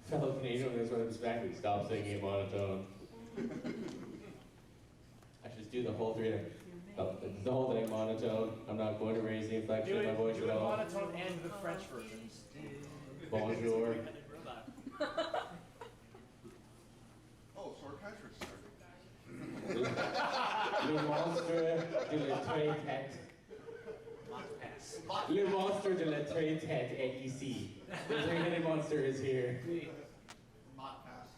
Fellow Canadian knows what exactly. Stop singing in monotone. I should just do the whole thing monotone. I'm not going to raise the inflection of my voice at all. Do it monotone and the French version. Bonjour. Oh, so our contract's starting. Le monstre de la très tête. Le monstre de la très tête est ici. The three-headed monster is here. Mott pass.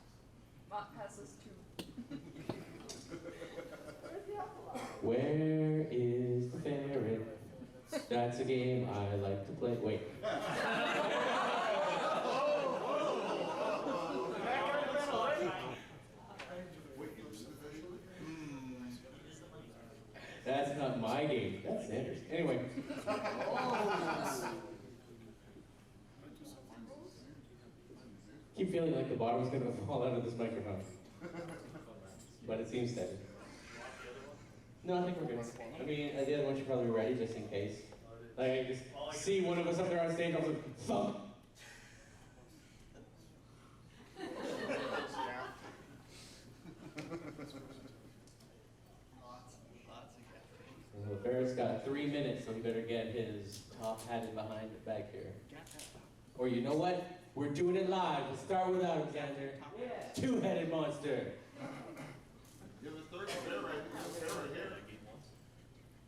Mott passes too. Where is the ferret? That's a game I like to play. Wait. That's not my game. That's Sanders. Anyway. Keep feeling like the bottom's going to fall out of this microphone. But it seems steady. No, I think we're good. I mean, the other one should probably be ready just in case. Like, I just see one of us up there on stage, I was like, thump! Well, Barrett's got 3 minutes, so he better get his top hatted behind the back here. Or you know what? We're doing it live. We'll start with Alexander. Yeah. Two-headed monster. You have a third pair right here.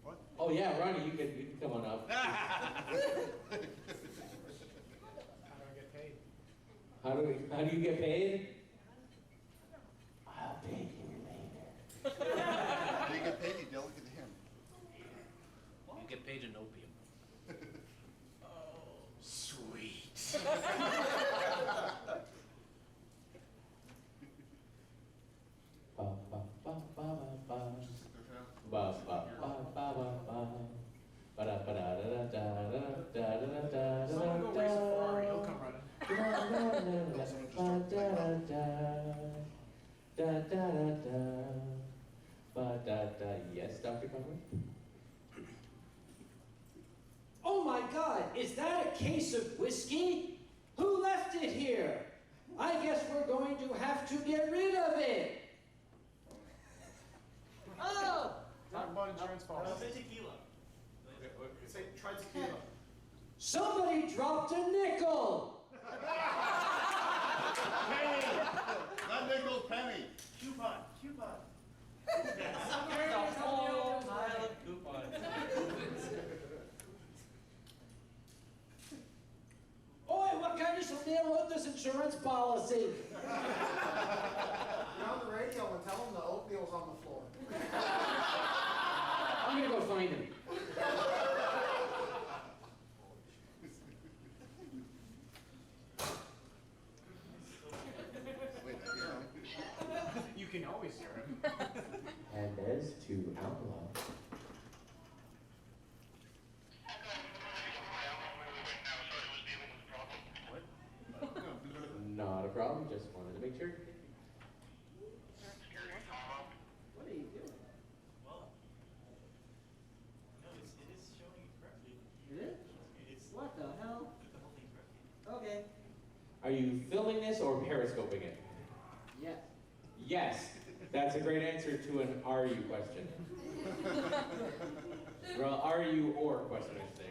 What? Oh yeah, Ronnie, you can come on up. How do I get paid? How do you get paid? I'll pay you later. How do you get paid? You delegate to him. You get paid in opium. Oh, sweet. Ba ba ba ba ba ba ba ba ba ba ba ba ba da ba da da da da da da da da. Someone go race a Ferrari, he'll come running. Yes, Dr. Conway? Oh my God, is that a case of whiskey? Who left it here? I guess we're going to have to get rid of it. Oh! Talk about insurance policy. Say tequila. Say, try tequila. Somebody dropped a nickel! Penny! Not nickel, penny. Coupon. There's a whole pile of coupons. Oi, what kind of Chanel wrote this insurance policy? You're on the radio and tell them the oatmeal's on the floor. I'm gonna go find him. Wait, You can always hear him. And there's two outlaws. Not a problem, just wanted to make sure. What are you doing? Well, no, it is showing it correctly. It is? It's What the hell? the whole thing's correctly. Okay. Are you filming this or periscoping it? Yes. Yes, that's a great answer to an are you question. Well, are you or question, I should say.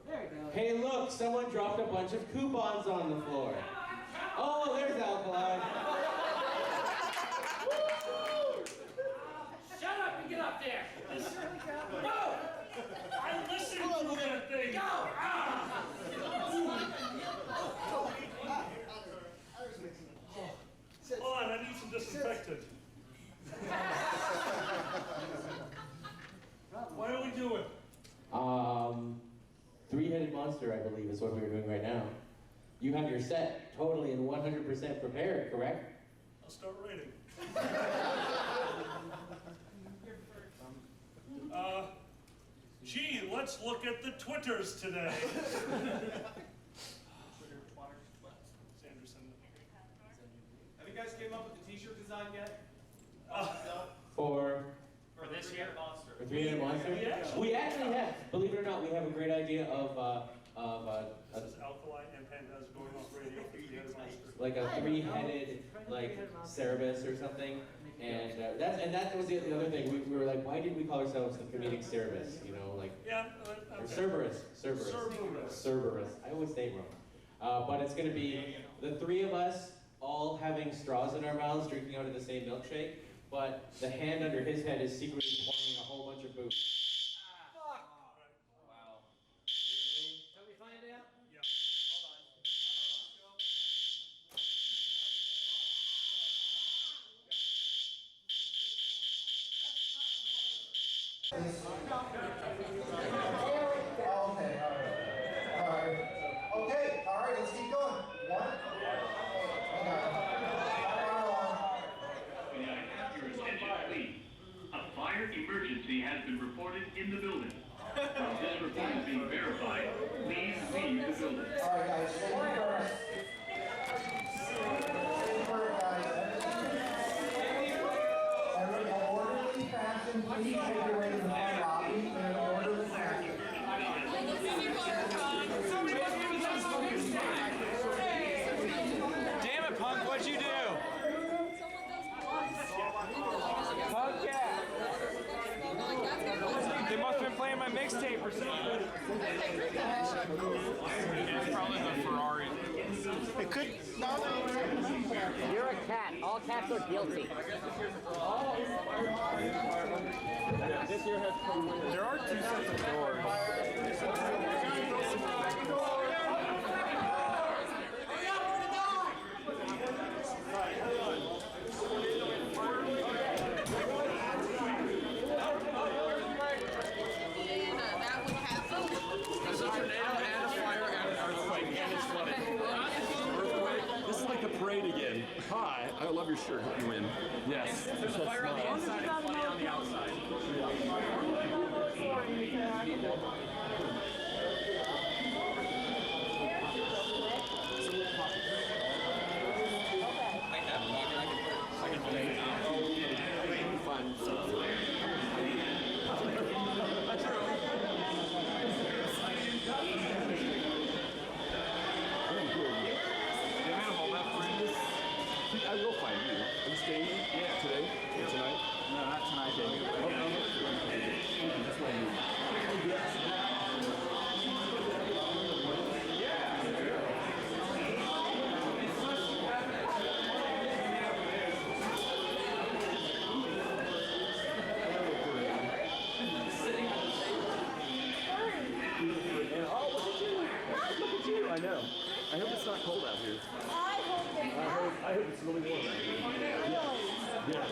There you go. Hey, look, someone dropped a bunch of coupons on the floor. Oh, there's Alkali. Shut up and get up there! Go! I listened to that thing. Go! Hold on, I need some disinfectant. What are we doing? Three-headed monster, I believe, is what we were doing right now. You have your set totally and 100% prepared, correct? I'll start writing. Gee, let's look at the Twitters today. Sanderson. Have you guys came up with the t-shirt design yet? For this year? For three-headed monster? Yeah. We actually have, believe it or not, we have a great idea of of This is Alkali and Pandas going off radio for the other monster. like a three-headed like Cerberus or something. And that was the other thing. We were like, why didn't we call ourselves the comedic Cerberus? You know, like Yeah, or okay. Cerberus. Cerberus. I always say it wrong. But it's going to be the three of us all having straws in our mouths, drinking out of the same milkshake. But the hand under his head is secretly pouring a whole bunch of booze. Wow. Shall we find out? Yeah. Okay, all right, let's keep going. One. May I have your attention, please? A fire emergency has been reported in the building. While this report is being verified, please leave the building. All right, guys, stay first. Stay first, guys. Everybody, in orderly fashion, please make your way to the front lobby in an orderly fashion. Damn it, punk, what'd you do? Punk, yeah. They must have been playing my mixtape or something. It's probably the Ferrari. It could. You're a cat. All cats are guilty. There are two sets of doors. There's a tornado and a fire and an earthquake and it's flooded. Earthquake. This is like the parade again. Hi, I love your shirt. Hope you win. Yes. There's a fire on the inside and flooding on the outside. I will find you. Are you staying today? Or tonight? No, not tonight, baby. That's what I need. I know. I hope it's not cold out here. I hope it's really warm out here. Yeah.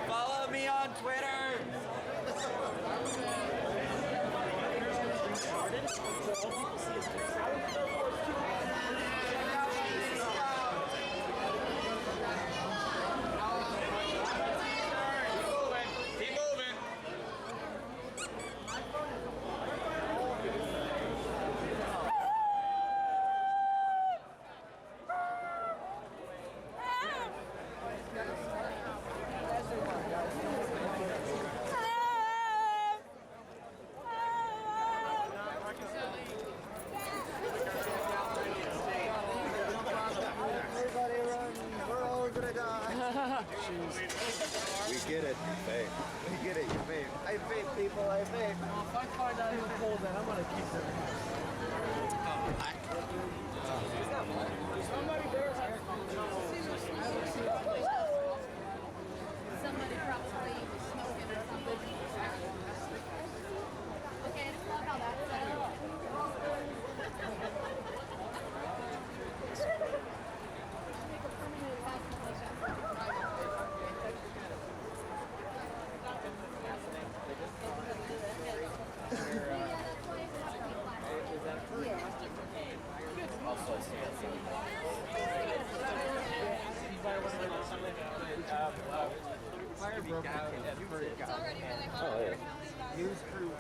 Follow me on Twitter. Keep moving. We get it, you vape. We get it, you vape. I vape, people, I vape. If I find out who pulled that, I'm gonna keep them. Somebody there. Somebody probably was smoking or something. Okay, it's not how that's set up. Fire broke out. It's already really hot. Oh, yeah. News crew